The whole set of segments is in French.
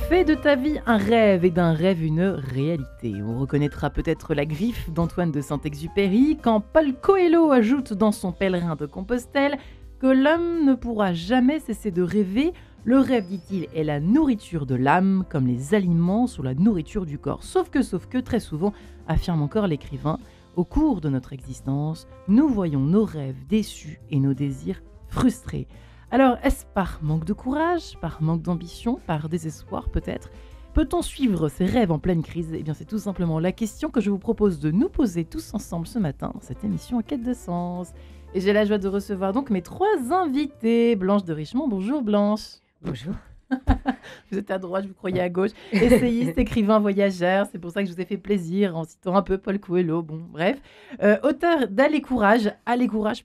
Fais de ta vie un rêve et d'un rêve une réalité. On reconnaîtra peut-être la griffe d'Antoine de Saint-Exupéry quand Paul Coelho ajoute dans son Pèlerin de Compostelle que l'homme ne pourra jamais cesser de rêver. Le rêve, dit-il, est la nourriture de l'âme, comme les aliments sont la nourriture du corps. Sauf que, très souvent, affirme encore l'écrivain, au cours de notre existence, nous voyons nos rêves déçus et nos désirs frustrés. Alors, est-ce par manque de courage, par manque d'ambition, par désespoir peut-être ? Peut-on suivre ses rêves en pleine crise ? Eh bien, c'est tout simplement la question que je vous propose de nous poser tous ensemble ce matin dans cette émission En quête de sens. Et j'ai la joie de recevoir donc mes 3 invités. Blanche de Richemont, bonjour Blanche. Bonjour. Vous êtes à droite, je vous croyais à gauche. Essayiste, écrivain, voyageur, c'est pour ça que je vous ai fait plaisir en citant un peu Paul Coelho. Bon, bref. Auteur d'Allez courage,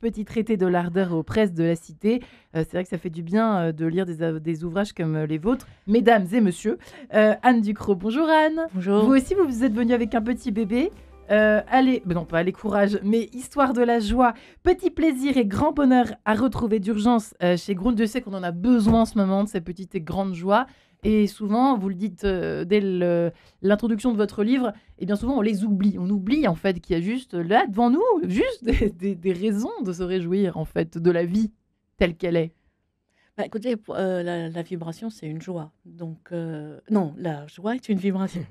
petit traité de l'ardeur aux presses de la cité. C'est vrai que ça fait du bien de lire des ouvrages comme les vôtres. Mesdames et messieurs, Anne Ducrot. Bonjour Anne. Bonjour. Vous aussi, vous êtes venue avec un petit bébé. Non pas allez courage, mais histoire de la joie, petit plaisir et grand bonheur à retrouver d'urgence chez Grund. Je sais qu'on en a besoin en ce moment de ces petites et grandes joies. Et souvent, vous le dites dès l'introduction de votre livre, et bien souvent on les oublie. On oublie en fait qu'il y a juste là devant nous, juste des raisons de se réjouir en fait de la vie telle qu'elle est. Bah, écoutez, la vibration, c'est une joie. Donc, non, la joie est une vibration.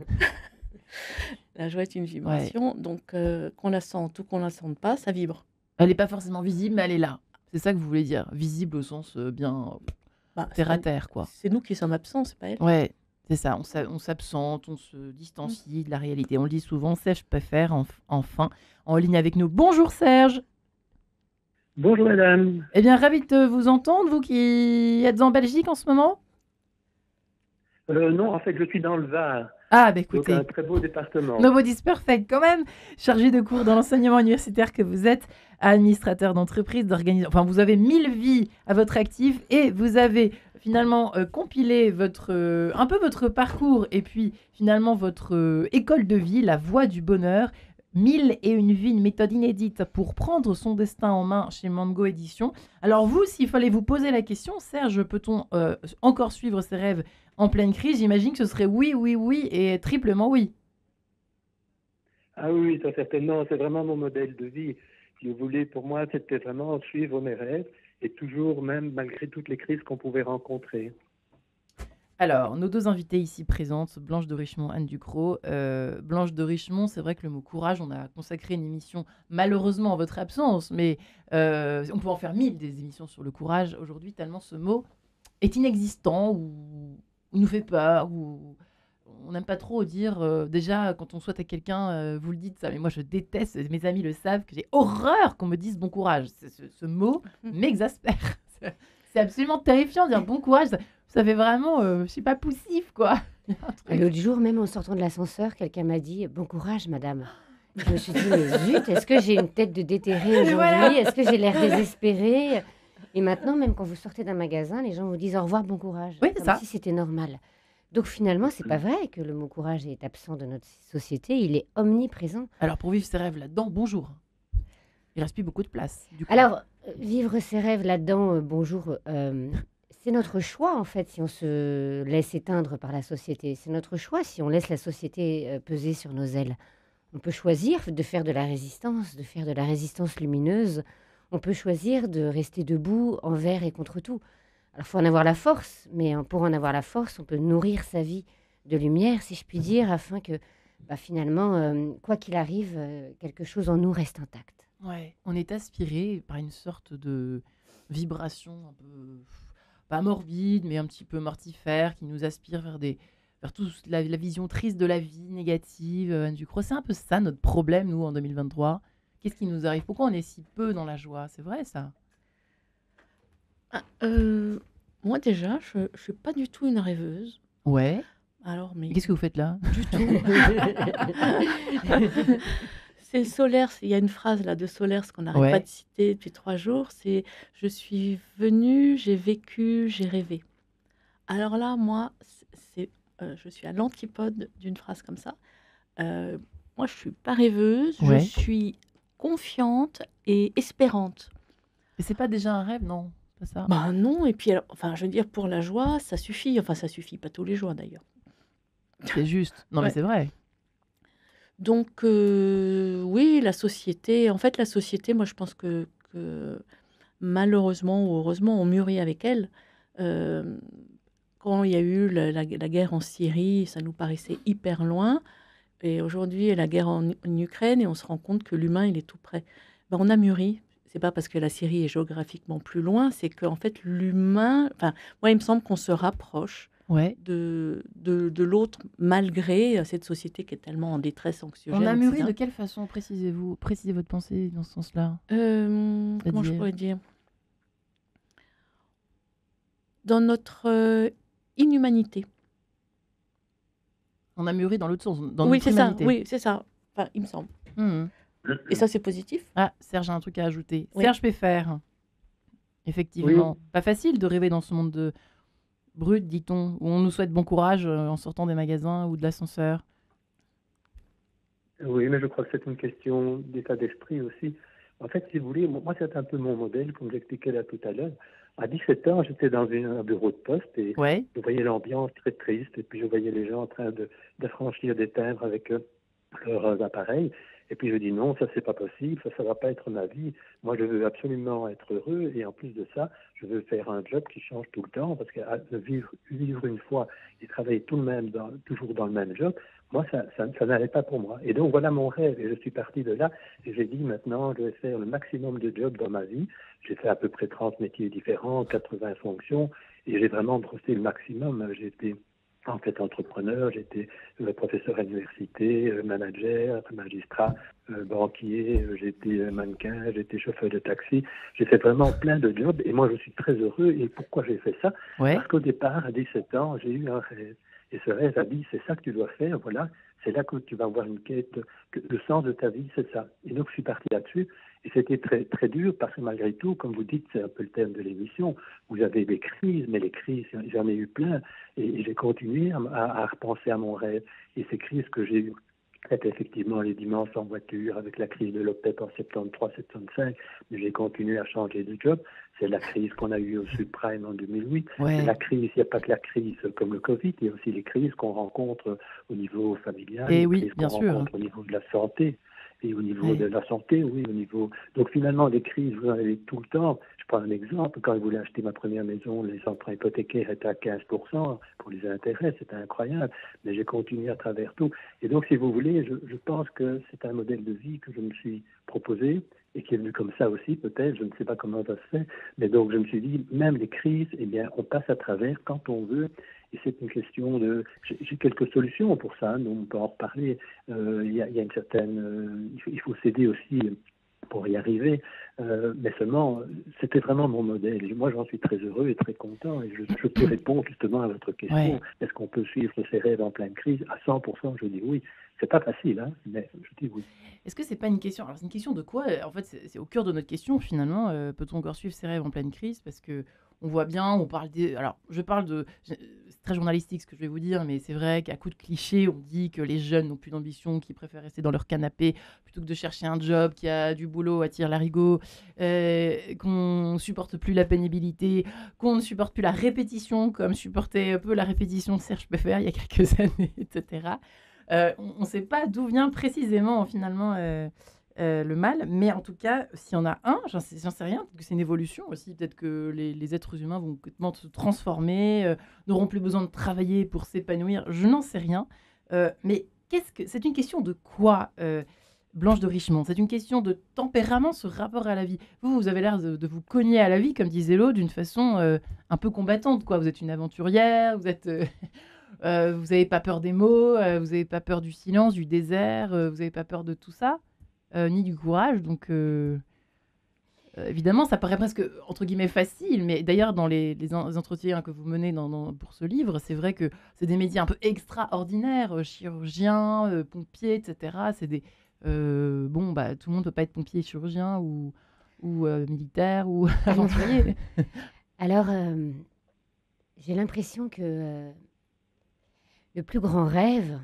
La joie est une vibration. Ouais. Donc, qu'on la sente ou qu'on la sente pas, ça vibre. Elle n'est pas forcément visible, mais elle est là. C'est ça que vous voulez dire. Visible au sens bien terre à terre, quoi. C'est nous qui sommes absents, c'est pas elle. Ouais, c'est ça. On s'absente, on se distancie de la réalité. On le dit souvent, Serge préfère enfin en ligne avec nous. Bonjour Serge. Bonjour madame. Eh bien, ravi de vous entendre, vous qui êtes en Belgique en ce moment. Non, en fait, je suis dans le Var. Ah, bah écoutez. Donc un très beau département. Nobody's perfect quand même. Chargé de cours dans l'enseignement universitaire que vous êtes, administrateur d'entreprise, d'organisation. Enfin, vous avez 1000 vies à votre actif et vous avez finalement compilé un peu votre parcours et puis finalement votre école de vie, la voie du bonheur. 1001 vies, une méthode inédite pour prendre son destin en main chez Mango Édition. Alors vous, s'il fallait vous poser la question, Serge, peut-on encore suivre ses rêves en pleine crise? J'imagine que ce serait oui, oui, oui et triplement oui. Ah oui, ça certainement, c'est vraiment mon modèle de vie. Si vous voulez, pour moi, c'était vraiment suivre mes rêves et toujours, même malgré toutes les crises qu'on pouvait rencontrer. Alors, nos 2 invités ici présentes, Blanche de Richemont, Anne Ducrot. Blanche de Richemont, c'est vrai que le mot courage, on a consacré une émission malheureusement en votre absence, mais on peut en faire 1000 des émissions sur le courage aujourd'hui, tellement ce mot est inexistant ou nous fait peur, ou on n'aime pas trop dire, déjà quand on souhaite à quelqu'un, vous le dites ça, mais moi je déteste, mes amis le savent, que j'ai horreur qu'on me dise bon courage. Ce mot m'exaspère. C'est absolument terrifiant de dire bon courage. Ça fait vraiment, je sais pas, poussif, quoi. L'autre jour, même en sortant de l'ascenseur, quelqu'un m'a dit « Bon courage, madame ». Je me suis dit « Mais zut, est-ce que j'ai une tête de déterré aujourd'hui voilà. Est-ce que j'ai l'air désespérée ?» Et maintenant, même quand vous sortez d'un magasin, les gens vous disent « Au revoir, bon courage ». Oui, comme ça. si c'était normal. Donc finalement, c'est pas vrai que le mot courage est absent de notre société. Il est omniprésent. Alors, pour vivre ses rêves là-dedans, bonjour. Il reste plus beaucoup de place. Du coup. Alors, vivre ses rêves là-dedans, bonjour... c'est notre choix, en fait, si on se laisse éteindre par la société. C'est notre choix si on laisse la société peser sur nos ailes. On peut choisir de faire de la résistance lumineuse. On peut choisir de rester debout envers et contre tout. Alors, il faut en avoir la force, mais pour en avoir la force, on peut nourrir sa vie de lumière, si je puis dire, afin que, finalement, quoi qu'il arrive, quelque chose en nous reste intact. Ouais, on est aspiré par une sorte de vibration un peu... pas morbide, mais un petit peu mortifère, qui nous aspire vers toute la vision triste de la vie, négative. Anne Ducrot, c'est un peu ça notre problème, nous, en 2023. Qu'est-ce qui nous arrive? Pourquoi on est si peu dans la joie? C'est vrai, ça? Moi, déjà, je ne suis pas du tout une rêveuse. Ouais. Alors, mais... Qu'est-ce que vous faites là? Du tout. C'est Solers, il y a une phrase là de Solers qu'on n'arrête pas de citer depuis 3 jours, c'est « Je suis venue, j'ai vécu, j'ai rêvé ». Alors là, moi, je suis à l'antipode d'une phrase comme ça. Moi, je ne suis pas rêveuse, je suis confiante et espérante. Mais c'est pas déjà un rêve, non? Pas ça? Bah non, et puis, alors, enfin, je veux dire, pour la joie, ça suffit. Enfin, ça suffit, pas tous les jours d'ailleurs. C'est juste. Non, mais Ouais. c'est vrai. Donc, oui, la société, en fait, la société, moi, je pense que malheureusement ou heureusement, on mûrit avec elle. Euh, Quand il y a eu la guerre en Syrie, ça nous paraissait hyper loin. Et aujourd'hui, il y a la guerre en Ukraine et on se rend compte que l'humain, il est tout près. Ben, on a mûri. C'est pas parce que la Syrie est géographiquement plus loin, c'est qu'en fait, l'humain. Enfin, moi, il me semble qu'on se rapproche Ouais. de l'autre malgré cette société qui est tellement en détresse On a anxiogène, mûri etc. de quelle façon, précisez-vous? Précisez votre pensée dans ce sens-là. Comment je C'est-à-dire? pourrais dire? Dans notre inhumanité. On a mûri dans l'autre sens, dans Oui, notre c'est ça. humanité. Oui, c'est ça. Enfin, il me semble. Mhm. Et ça, c'est positif. Ah, Serge a un truc à ajouter. Oui. Serge Péfer. Effectivement. Pas facile de rêver dans ce monde de brut, dit-on, où on nous souhaite bon courage en sortant des magasins ou de l'ascenseur. Oui, mais je crois que c'est une question d'état d'esprit aussi. En fait, si vous voulez, moi, c'est un peu mon modèle, comme j'expliquais là tout à l'heure. À 17 ans, j'étais dans un bureau de poste et Ouais. je voyais l'ambiance très triste et puis je voyais les gens en train d'affranchir des timbres avec leurs appareils. Et puis je dis non, ça c'est pas possible, ça va pas être ma vie. Moi je veux absolument être heureux et en plus de ça, je veux faire un job qui change tout le temps parce que vivre une fois et travailler toujours dans le même job, moi ça n'allait pas pour moi. Et donc voilà mon rêve et je suis parti de là et j'ai dit maintenant je vais faire le maximum de jobs dans ma vie. J'ai fait à peu près 30 métiers différents, 80 fonctions et j'ai vraiment brossé le maximum. J'ai été en fait entrepreneur, j'étais professeur à l'université, manager, magistrat, banquier, j'étais mannequin, j'étais chauffeur de taxi. J'ai fait vraiment plein de jobs et moi je suis très heureux. Et pourquoi j'ai fait ça? Ouais. Parce qu'au départ, à 17 ans, j'ai eu un rêve. Et ce rêve a dit, c'est ça que tu dois faire, voilà, c'est là que tu vas avoir une quête, que le sens de ta vie, c'est ça. Et donc je suis parti là-dessus. Et c'était très, très dur parce que malgré tout, comme vous dites, c'est un peu le thème de l'émission, vous avez des crises, mais les crises, j'en ai eu plein. Et j'ai continué à repenser à mon rêve. Et ces crises que j'ai eues, c'était effectivement les dimanches en voiture, avec la crise de l'OPEP en 73-75, mais j'ai continué à changer de job. C'est la crise qu'on a eue au subprime en 2008. Ouais. La crise, il n'y a pas que la crise comme le Covid, il y a aussi les crises qu'on rencontre au niveau familial, Et les oui, crises bien qu'on sûr. rencontre au niveau de la santé. Et au niveau Ouais. de la santé, oui, au niveau. Donc finalement, des crises, vous en avez tout le temps. Je prends un exemple. Quand je voulais acheter ma première maison, les emprunts hypothécaires étaient à 15% pour les intérêts. C'était incroyable. Mais j'ai continué à travers tout. Et donc, si vous voulez, je pense que c'est un modèle de vie que je me suis proposé et qui est venu comme ça aussi, peut-être. Je ne sais pas comment ça se fait. Mais donc, je me suis dit, même les crises, eh bien, on passe à travers quand on veut. Et c'est une question de... J'ai quelques solutions pour ça, donc on peut en reparler. Il y a une certaine... il faut s'aider aussi pour y arriver. Mais seulement, c'était vraiment mon modèle. Et moi, j'en suis très heureux et très content. Et je peux répondre justement à votre question. Ouais. Est-ce qu'on peut suivre ses rêves en pleine crise? À 100%, je dis oui. C'est pas facile, hein, mais je dis oui. Est-ce que c'est pas une question... Alors, c'est une question de quoi? En fait, c'est au cœur de notre question, finalement. Peut-on encore suivre ses rêves en pleine crise? Parce que on voit bien, on parle des... Alors, je parle de... C'est très journalistique ce que je vais vous dire, mais c'est vrai qu'à coup de clichés, on dit que les jeunes n'ont plus d'ambition, qu'ils préfèrent rester dans leur canapé plutôt que de chercher un job qui a du boulot à tire-larigot, qu'on supporte plus la pénibilité, qu'on ne supporte plus la répétition, comme supportait un peu la répétition de Serge Péfer il y a quelques années, etc. On ne sait pas d'où vient précisément, finalement... le mal, mais en tout cas, s'il y en a un, j'en sais rien, peut-être que c'est une évolution aussi, peut-être que les êtres humains vont complètement se transformer, n'auront plus besoin de travailler pour s'épanouir, je n'en sais rien. Mais c'est une question de quoi, Blanche de Richemont? C'est une question de tempérament, ce rapport à la vie. Vous avez l'air de vous cogner à la vie, comme disait l'autre, d'une façon un peu combattante, quoi. Vous êtes une aventurière, vous êtes... vous n'avez pas peur des mots, vous n'avez pas peur du silence, du désert, vous n'avez pas peur de tout ça. Ni du courage, donc évidemment ça paraît presque entre guillemets facile, mais d'ailleurs dans les entretiens que vous menez pour ce livre, c'est vrai que c'est des métiers un peu extraordinaires, chirurgien, pompier, etc. C'est des tout le monde ne peut pas être pompier, chirurgien ou militaire ou aventurier. Alors, j'ai l'impression que le plus grand rêve,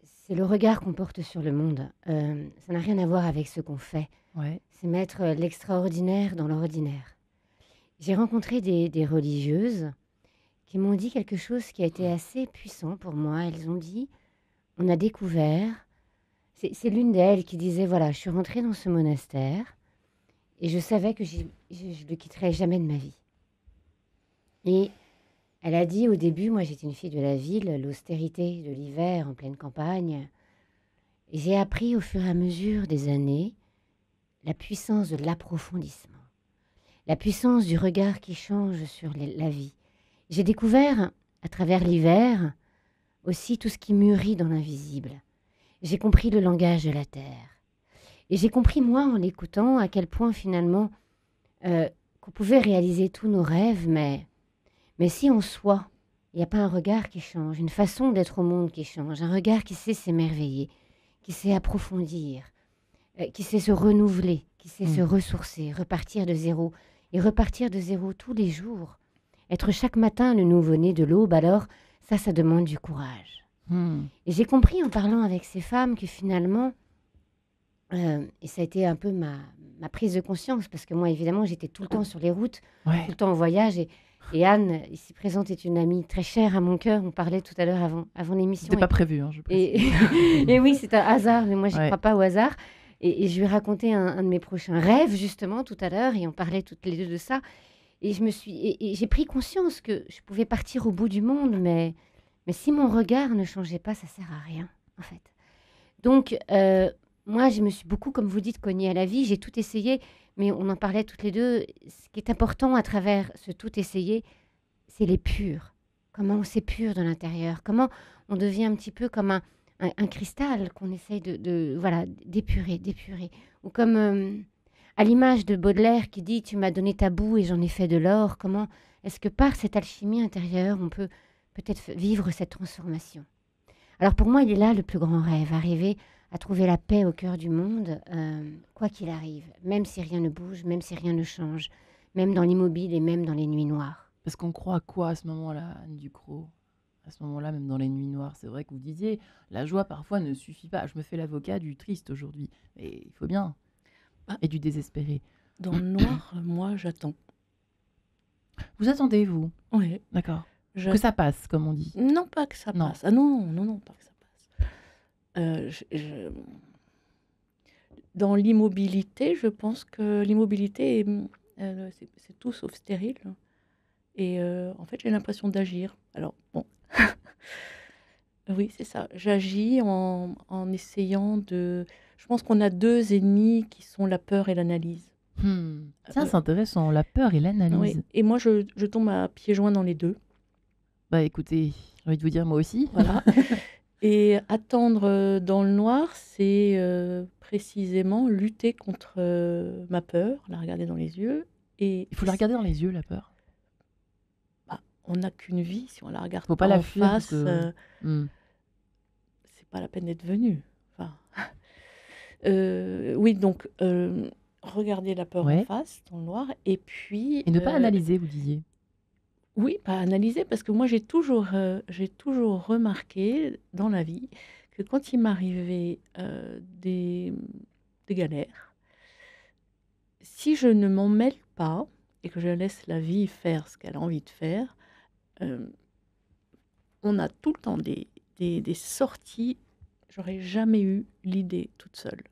c'est le regard qu'on porte sur le monde. Ça n'a rien à voir avec ce qu'on fait. Ouais. C'est mettre l'extraordinaire dans l'ordinaire. J'ai rencontré des religieuses qui m'ont dit quelque chose qui a été assez puissant pour moi. Elles ont dit, on a découvert, c'est l'une d'elles qui disait, voilà, je suis rentrée dans ce monastère et je savais que je le quitterais jamais de ma vie. Et elle a dit au début, moi j'étais une fille de la ville, l'austérité de l'hiver en pleine campagne. Et j'ai appris au fur et à mesure des années la puissance de l'approfondissement, la puissance du regard qui change sur la vie. J'ai découvert à travers l'hiver aussi tout ce qui mûrit dans l'invisible. J'ai compris le langage de la terre. Et j'ai compris, moi, en l'écoutant, à quel point finalement qu'on pouvait réaliser tous nos rêves, mais si en soi, il n'y a pas un regard qui change, une façon d'être au monde qui change, un regard qui sait s'émerveiller, qui sait approfondir, qui sait se renouveler, qui sait se ressourcer, repartir de zéro, et repartir de zéro tous les jours. Être chaque matin le nouveau-né de l'aube, alors ça demande du courage. Et j'ai compris en parlant avec ces femmes que finalement, et ça a été un peu ma prise de conscience, parce que moi, évidemment, j'étais tout le temps sur les routes, tout le temps en voyage, et Anne, ici présente, est une amie très chère à mon cœur. On parlait tout à l'heure avant l'émission. C'était pas prévu, je précise. Et oui, c'est un hasard, mais moi, je ne crois pas au hasard. Et je lui ai raconté un de mes prochains rêves, justement, tout à l'heure, et on parlait toutes les deux de ça. Et j'ai pris conscience que je pouvais partir au bout du monde, mais si mon regard ne changeait pas, ça ne sert à rien, en fait. Donc, moi, je me suis beaucoup, comme vous dites, cognée à la vie. J'ai tout essayé, mais on en parlait toutes les deux. Ce qui est important à travers ce tout essayer, c'est les purs. Comment on s'épure de l'intérieur. Comment on devient un petit peu comme un cristal qu'on essaye d'épurer. Ou comme à l'image de Baudelaire qui dit « Tu m'as donné ta boue et j'en ai fait de l'or ». Comment est-ce que par cette alchimie intérieure, on peut peut-être vivre cette transformation. Alors pour moi, il est là le plus grand rêve, arriver à trouver la paix au cœur du monde, quoi qu'il arrive, même si rien ne bouge, même si rien ne change, même dans l'immobile et même dans les nuits noires. Parce qu'on croit à quoi à ce moment-là, Anne Ducrot? À ce moment-là, même dans les nuits noires, c'est vrai que vous disiez, la joie parfois ne suffit pas. Je me fais l'avocat du triste aujourd'hui, mais il faut bien. Et du désespéré. Dans le noir, moi, j'attends. Vous attendez, vous? Oui. D'accord. Que ça passe, comme on dit. Non, pas que ça passe. Ah non, pas que ça passe. Dans l'immobilité, je pense que l'immobilité, c'est tout sauf stérile. Et en fait, j'ai l'impression d'agir. Alors, bon. Oui, c'est ça. J'agis en essayant de... Je pense qu'on a deux ennemis qui sont la peur et l'analyse. Ça, c'est intéressant, la peur et l'analyse. Oui. Et moi, je tombe à pieds joints dans les deux. Bah écoutez, j'ai envie de vous dire moi aussi. Voilà. Et attendre dans le noir, c'est précisément lutter contre ma peur, la regarder dans les yeux. Et il faut la regarder dans les yeux, la peur. Bah, on n'a qu'une vie, si on la regarde faut pas la fuir, face, c'est pas la peine d'être venu. Enfin, oui, donc regarder la peur en face, dans le noir, et puis... Et ne pas analyser, vous disiez. Oui, pas analyser, parce que moi, j'ai toujours remarqué dans la vie que quand il m'arrivait des galères, si je ne m'en mêle pas et que je laisse la vie faire ce qu'elle a envie de faire, on a tout le temps des sorties. J'aurais jamais eu l'idée toute seule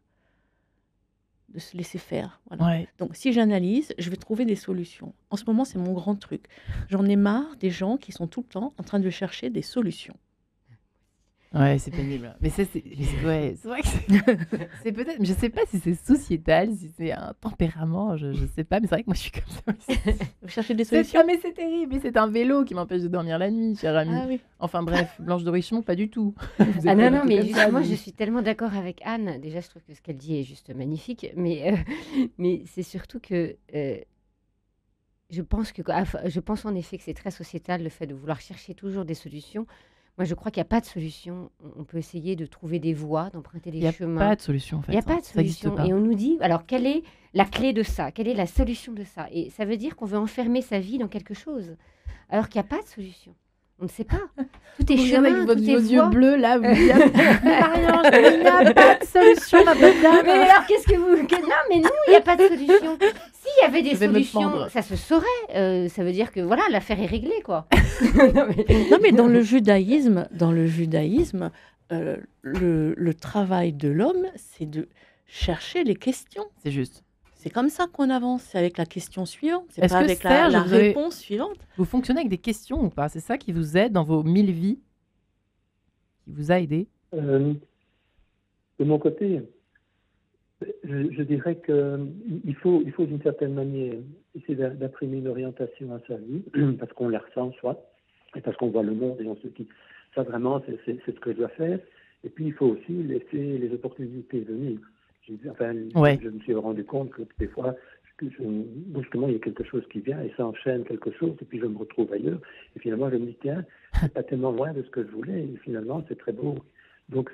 de se laisser faire. Voilà. Ouais. Donc, si j'analyse, je vais trouver des solutions. En ce moment, c'est mon grand truc. J'en ai marre des gens qui sont tout le temps en train de chercher des solutions. Ouais, c'est pénible. Mais ça, c'est vrai que c'est peut-être... Je sais pas si c'est sociétal, si c'est un tempérament, je sais pas, mais c'est vrai que moi, je suis comme ça aussi. Vous cherchez des solutions? Mais c'est terrible, mais c'est un vélo qui m'empêche de dormir la nuit, cher ami. Ah oui. Enfin bref, Blanche de Richemont, pas du tout. Non, mais justement, je suis tellement d'accord avec Anne. Déjà, je trouve que ce qu'elle dit est juste magnifique, mais c'est surtout que... je pense en effet que c'est très sociétal, le fait de vouloir chercher toujours des solutions. Moi, je crois qu'il n'y a pas de solution. On peut essayer de trouver des voies, d'emprunter des chemins. Il n'y a pas de solution, en fait. Il n'y a pas de solution. Et on nous dit, alors, quelle est la clé de ça? Quelle est la solution de ça? Et ça veut dire qu'on veut enfermer sa vie dans quelque chose, alors qu'il n'y a pas de solution. On ne sait pas. Tout est Vous chemin, avec vos tout est yeux voie. bleus là, vous dites Marianne, il n'y a pas de solution, ma bonne dame. Mais alors, qu'est-ce que vous... Non, mais non, il n'y a pas de solution. S'il y avait des Je vais me solutions, fendre. ça se saurait. Ça veut dire que, voilà, l'affaire est réglée, quoi. Non, mais dans le judaïsme, le travail de l'homme, c'est de chercher les questions. C'est juste. C'est comme ça qu'on avance, c'est avec la question suivante, c'est Est-ce pas que avec Serge, la vous avez- réponse suivante. Vous fonctionnez avec des questions ou pas? C'est ça qui vous aide dans vos 1000 vies? Qui vous a aidé? De mon côté, je dirais qu'il faut d'une certaine manière essayer d'imprimer une orientation à sa vie, parce qu'on la ressent soi, et parce qu'on voit le monde et on se dit, ça vraiment, c'est ce que je dois faire. Et puis, il faut aussi laisser les opportunités venir. Ouais. Je me suis rendu compte que des fois, brusquement, il y a quelque chose qui vient et ça enchaîne quelque chose, et puis je me retrouve ailleurs. Et finalement, je me dis, tiens, c'est pas tellement loin de ce que je voulais, et finalement, c'est très beau. Donc,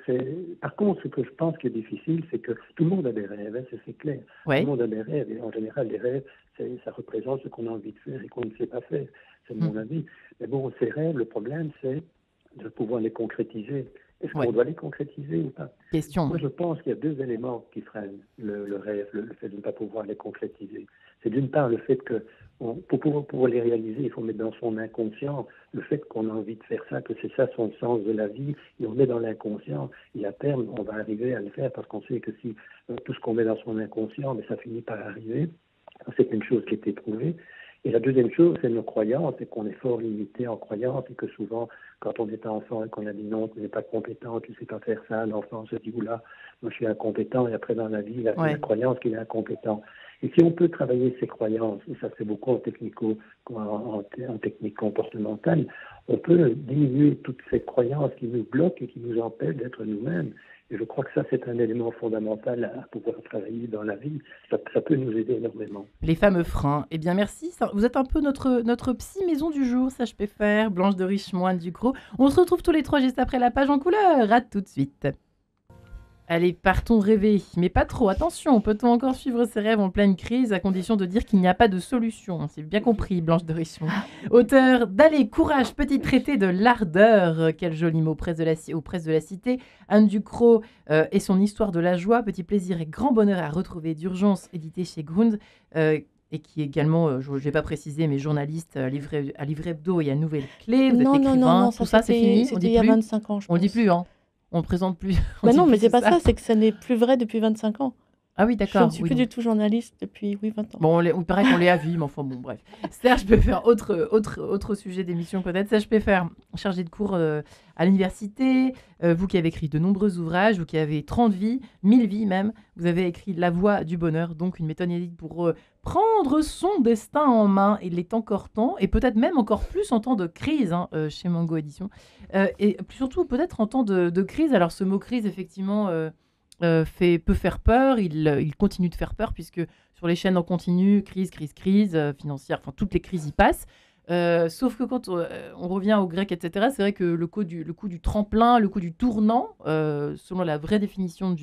par contre, ce que je pense qui est difficile, c'est que tout le monde a des rêves, hein, c'est clair. Ouais. Tout le monde a des rêves, et en général, les rêves, ça représente ce qu'on a envie de faire et qu'on ne sait pas faire. C'est mon avis. Mais bon, ces rêves, le problème, c'est de pouvoir les concrétiser. Est-ce qu'on doit les concrétiser ou pas? Question. Moi, je pense qu'il y a deux éléments qui freinent le rêve, le fait de ne pas pouvoir les concrétiser. C'est d'une part le fait que, pour pouvoir les réaliser, il faut mettre dans son inconscient le fait qu'on a envie de faire ça, que c'est ça son sens de la vie, et on met dans l'inconscient, et à terme, on va arriver à le faire parce qu'on sait que si tout ce qu'on met dans son inconscient, mais ça finit par arriver. C'est une chose qui est éprouvée. Et la deuxième chose, c'est nos croyances, et qu'on est fort limité en croyances, et que souvent, quand on est enfant et qu'on a dit non, tu n'es pas compétent, tu ne sais pas faire ça, l'enfant se dit, oula, moi je suis incompétent, et après dans la vie, il a la croyance qu'il est incompétent. Et si on peut travailler ces croyances, et ça se fait beaucoup en technique comportementale, on peut diminuer toutes ces croyances qui nous bloquent et qui nous empêchent d'être nous-mêmes. Et je crois que ça, c'est un élément fondamental à pouvoir travailler dans la vie. Ça peut nous aider énormément. Les fameux freins. Eh bien, merci. Vous êtes un peu notre psy maison du jour, ça je peux faire. Blanche de Richemoine Ducrot. On se retrouve tous les trois juste après la page en couleur. À tout de suite. Allez, partons rêver. Mais pas trop. Attention, peut-on encore suivre ses rêves en pleine crise à condition de dire qu'il n'y a pas de solution? C'est bien compris, Blanche de Richemoine. Auteur d'Allez, courage, petit traité de l'ardeur. Quel joli mot aux presses de la cité. Anne Ducrot et son histoire de la joie. Petit plaisir et grand bonheur à retrouver d'urgence, édité chez Grund. Et qui est également, je ne vais pas préciser, mais journaliste à Livre Hebdo et à Nouvelle Clé. Vous êtes écrivain. Non, tout ça c'est fini. C'était il y a 25 ans, je pense. On ne dit plus, hein. On ne présente plus. Non, mais c'est pas ça, c'est que ça n'est plus vrai depuis 25 ans. Ah oui, d'accord. Je ne suis plus du tout journaliste depuis 20 ans. Bon, il paraît qu'on l'est à vie, mais enfin bon, bref. Serge peut faire autre sujet d'émission peut-être. Serge peut faire chargé de cours à l'université. Vous qui avez écrit de nombreux ouvrages, vous qui avez 30 vies, 1000 vies même, vous avez écrit La Voie du bonheur, donc une méthode inédite pour prendre son destin en main. Il est encore temps, et peut-être même encore plus en temps de crise, chez Mango Édition. Et surtout peut-être en temps de crise. Alors ce mot crise, effectivement... peut faire peur, il continue de faire peur puisque sur les chaînes en continu, crise financière, enfin toutes les crises y passent. Sauf que quand on revient au grec, etc., c'est vrai que le coup du tremplin, le coup du tournant, selon la vraie définition,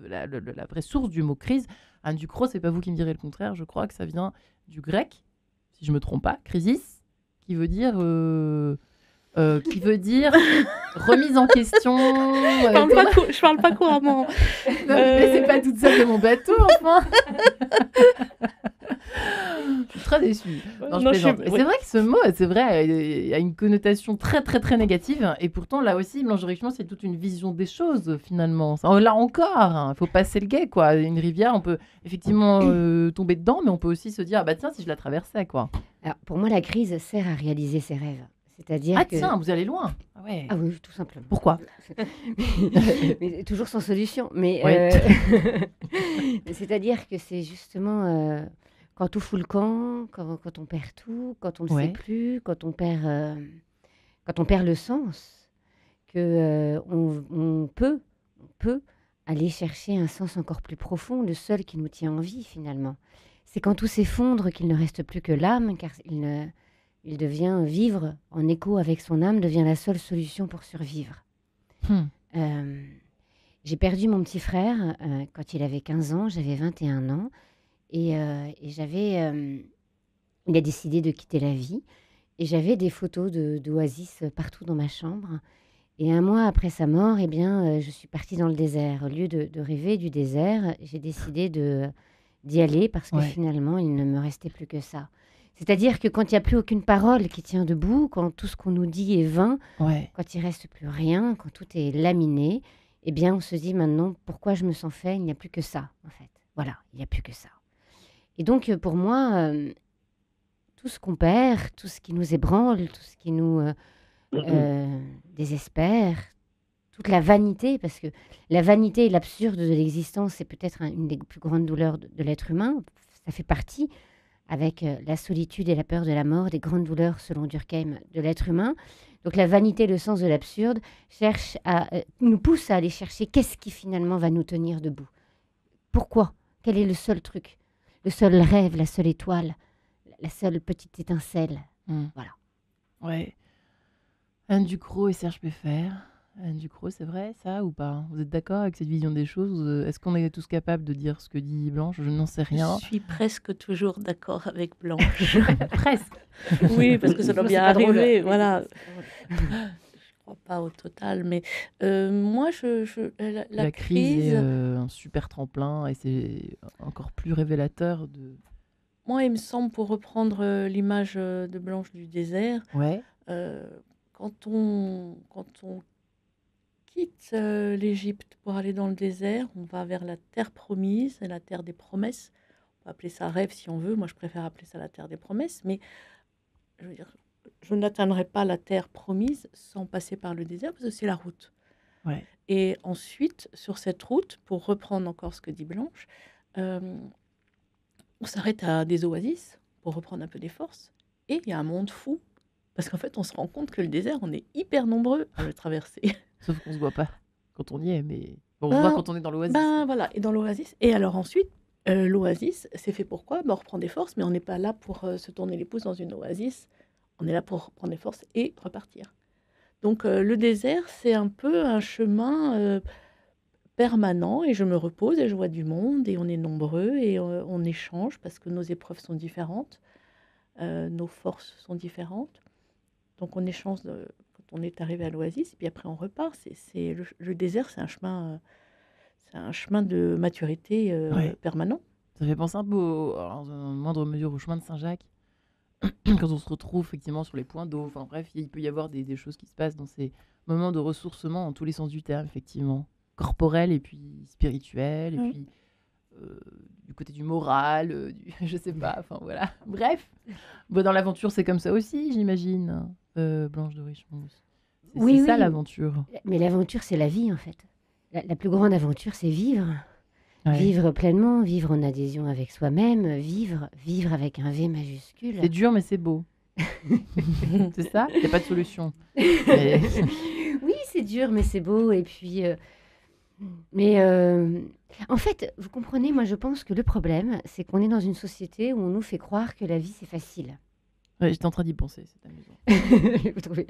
la vraie source du mot crise, Anne Ducrot, c'est pas vous qui me direz le contraire, je crois que ça vient du grec, si je me trompe pas, crisis, qui veut dire remise en question. Je parle pas couramment. C'est pas toute seule de mon bateau, enfin. Je suis très déçue. Non, je plaisante. C'est vrai que ce mot, c'est vrai, il a une connotation très, très, très négative. Et pourtant, là aussi, Blanche de Richemoine, c'est toute une vision des choses, finalement. Là encore, il faut passer le gué, quoi. Une rivière, on peut effectivement tomber dedans, mais on peut aussi se dire, ah bah tiens, si je la traversais, quoi. Alors, pour moi, la crise sert à réaliser ses rêves. C'est-à-dire que... tiens, vous allez loin. Ah, ouais. Ah oui, tout simplement. Pourquoi? Mais toujours sans solution. Mais c'est-à-dire que c'est justement quand tout fout le camp, quand on perd tout, quand on ne sait plus, quand on perd le sens, que on peut aller chercher un sens encore plus profond, le seul qui nous tient en vie finalement. C'est quand tout s'effondre qu'il ne reste plus que l'âme, car il devient vivre en écho avec son âme, devient la seule solution pour survivre. J'ai perdu mon petit frère quand il avait 15 ans, j'avais 21 ans, et il a décidé de quitter la vie. Et j'avais des photos d'Oasis partout dans ma chambre. Et un mois après sa mort, eh bien, je suis partie dans le désert. Au lieu de rêver du désert, j'ai décidé d'y aller parce que Ouais, finalement, il ne me restait plus que ça. C'est-à-dire que quand il n'y a plus aucune parole qui tient debout, quand tout ce qu'on nous dit est vain, ouais. quand il reste plus rien, quand tout est laminé, eh bien, on se dit maintenant, pourquoi je me sens fait? Il n'y a plus que ça, en fait. Voilà, il n'y a plus que ça. Et donc, pour moi, tout ce qu'on perd, tout ce qui nous ébranle, tout ce qui nous désespère, toute la vanité, parce que la vanité et l'absurde de l'existence, c'est peut-être une des plus grandes douleurs de l'être humain. Ça fait partie, avec la solitude et la peur de la mort, des grandes douleurs, selon Durkheim, de l'être humain. Donc la vanité, le sens de l'absurde, nous pousse à aller chercher qu'est-ce qui finalement va nous tenir debout. Pourquoi? Quel est le seul truc? Le seul rêve, la seule étoile, la seule petite étincelle. Hmm. Voilà. Ouais. Anne Ducrot et Serge Peffer. Anne Ducrot, c'est vrai ça ou pas? Vous êtes d'accord avec cette vision des choses? Est-ce qu'on est tous capables de dire ce que dit Blanche? Je n'en sais rien. Je suis presque toujours d'accord avec Blanche. Presque. Oui, parce que ça doit Sinon, bien c'est pas drôle. arriver. Voilà. Je crois pas au total, mais moi, la La crise est crise, un super tremplin et c'est encore plus révélateur de... moi, il me semble, pour reprendre l'image de Blanche du désert, Ouais, euh, quand on quitte l'Égypte pour aller dans le désert, on va vers la terre promise, et la terre des promesses. On peut appeler ça rêve si on veut. Moi, je préfère appeler ça la terre des promesses, mais je veux dire, je n'atteindrai pas la terre promise sans passer par le désert, parce que c'est la route. ouais. Et ensuite, sur cette route, pour reprendre encore ce que dit Blanche, euh, on s'arrête à des oasis pour reprendre un peu des forces. Et il y a un monde fou, parce qu'en fait, on se rend compte que le désert, on est hyper nombreux à le traverser. Sauf qu'on se voit pas quand on y est, mais bon, on se voit quand on est dans l'oasis. Ben voilà, et dans l'oasis. Et alors ensuite, l'oasis, c'est fait pourquoi? Ben, on reprend des forces, mais on n'est pas là pour se tourner les pouces dans une oasis. On est là pour prendre des forces et repartir. Donc le désert, c'est un peu un chemin permanent, et je me repose et je vois du monde et on est nombreux et on échange parce que nos épreuves sont différentes, nos forces sont différentes. Donc on échange quand on est arrivé à l'oasis et puis après on repart. Le désert, c'est un chemin de maturité Ouais. permanent. Ça fait penser un peu, alors, dans une moindre mesure, au chemin de Saint-Jacques, quand on se retrouve effectivement sur les points d'eau. Enfin bref, il peut y avoir des choses qui se passent dans ces moments de ressourcement, dans tous les sens du terme, effectivement. Corporel et puis spirituel, et Mm. puis euh, du côté du moral, je sais pas, enfin voilà. Bref, bon, dans l'aventure, c'est comme ça aussi, j'imagine, Blanche de Richemont. C'est Oui, ça oui. l'aventure. Mais l'aventure, c'est la vie, en fait. La plus grande aventure, c'est vivre. Ouais. Vivre pleinement, vivre en adhésion avec soi-même, vivre avec un V majuscule. C'est dur, mais c'est beau. C'est ça? Il n'y a pas de solution. Mais- Oui, c'est dur, mais c'est beau. Et puis, en fait, vous comprenez, moi, je pense que le problème, c'est qu'on est dans une société où on nous fait croire que la vie, c'est facile. Ouais, j'étais en train d'y penser, c'est amusant. Vous trouvez?